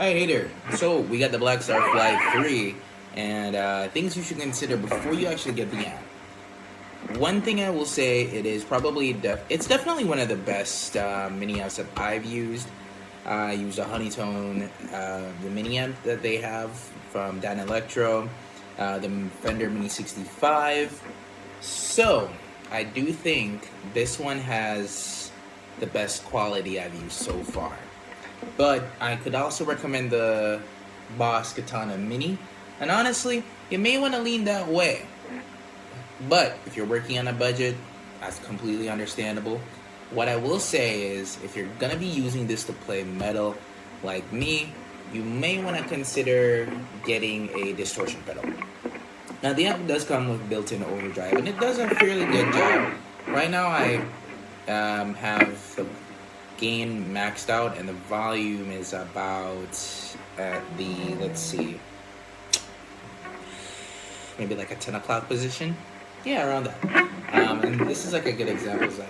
Hi, hey there. So we got the Blackstar Fly 3 and things you should consider before you actually get the amp. One thing I will say, it is probably it's definitely one of the best mini amps that I've used. I used a Honeytone, the mini amp that they have from Dan Electro, the Fender Mini 65. So I do think this one has the best quality I've used so far. But I could also recommend the Boss Katana Mini, and honestly, you may want to lean that way. But if you're working on a budget, that's completely understandable. What I will say is, if you're gonna be using this to play metal like me, you may want to consider getting a distortion pedal. Now the amp does come with built-in overdrive, and it does a fairly good job. Right now I have the gain maxed out, and the volume is about at the, let's see, maybe like a 10 o'clock position. Yeah, around that. And this is like a good example of that.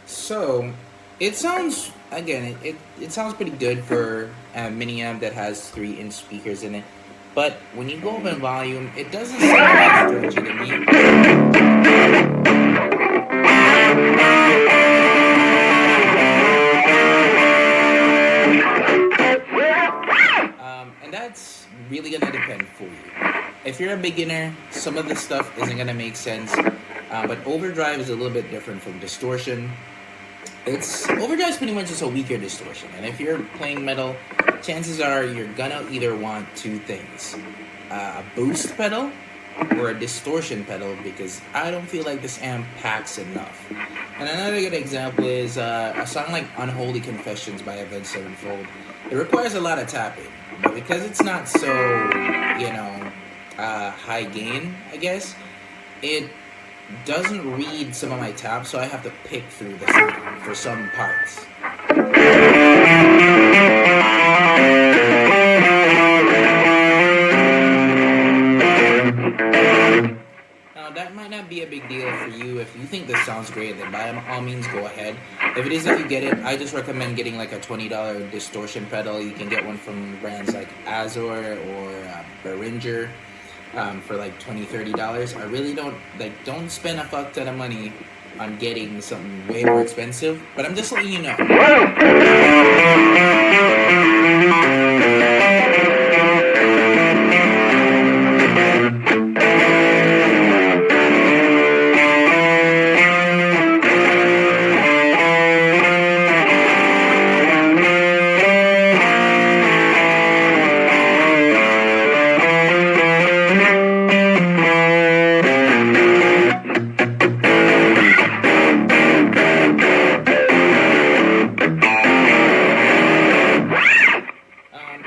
So it sounds, again, it sounds pretty good for a mini amp that has 3-inch speakers in it. But when you go up in volume, it doesn't sound as stretchy to me. And that's really gonna depend for you. If you're a beginner, some of this stuff isn't gonna make sense. But overdrive is a little bit different from distortion. Overdrive is pretty much just a weaker distortion, and if you're playing metal, chances are you're gonna either want two things: a boost pedal or a distortion pedal, because I don't feel like this amp packs enough. And another good example is a song like "Unholy Confessions" by Avenged Sevenfold. It requires a lot of tapping, but because it's not so, high gain, I guess, it doesn't read some of my taps, so I have to pick through the sound for some parts. Now that might not be a big deal for you. If you think this sounds great, then by all means go ahead. If it is that you get it, I just recommend getting like a $20 distortion pedal. You can get one from brands like Azor or Behringer. For like $20-$30. I really don't spend a fuck ton of money on getting something way more expensive, but I'm just letting you know.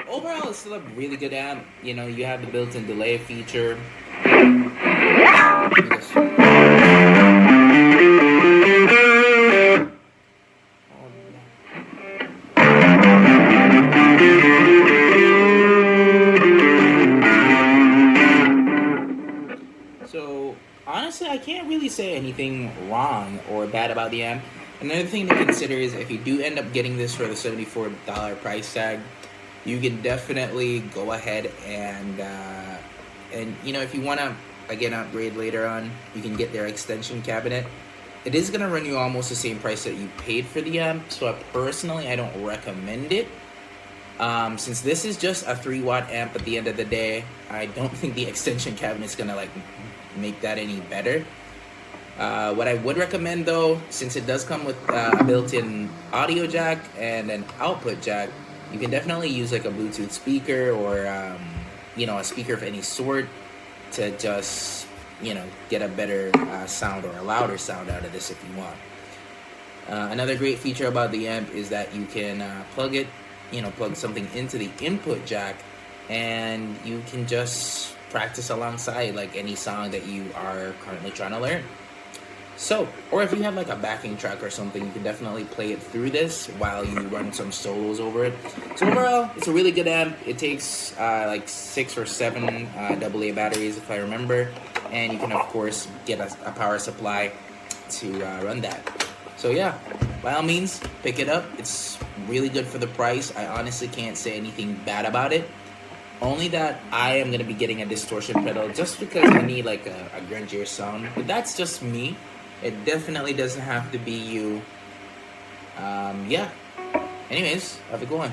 Overall, it's still a really good amp. You have the built-in delay feature. So, honestly, I can't really say anything wrong or bad about the amp. Another thing to consider is, if you do end up getting this for the $74 price tag, you can definitely go ahead and if you want to again upgrade later on, you can get their extension cabinet. It is going to run you almost the same price that you paid for the amp, so I don't recommend it. Since this is just a 3-watt amp at the end of the day, I don't think the extension cabinet is going to make that any better. What I would recommend though, since it does come with a built-in audio jack and an output jack, you can definitely use like a Bluetooth speaker or a speaker of any sort to just get a better sound or a louder sound out of this if you want. Another great feature about the amp is that you can plug something into the input jack, and you can just practice alongside like any song that you are currently trying to learn. So, or if you have like a backing track or something, you can definitely play it through this while you run some solos over it. So overall, it's a really good amp. It takes like 6 or 7 AA batteries if I remember, and you can of course get a power supply to run that. So yeah, by all means, pick it up. It's really good for the price. I honestly can't say anything bad about it. Only that I am going to be getting a distortion pedal just because I need like a grungier sound. But that's just me. It definitely doesn't have to be you. Yeah. Anyways, have a good one.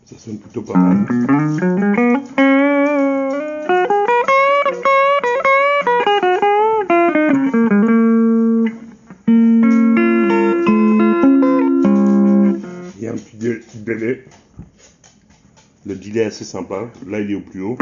Ça sonne plutôt pas mal. Il y a un petit délai. Le delay est assez sympa. Là, il est au plus haut.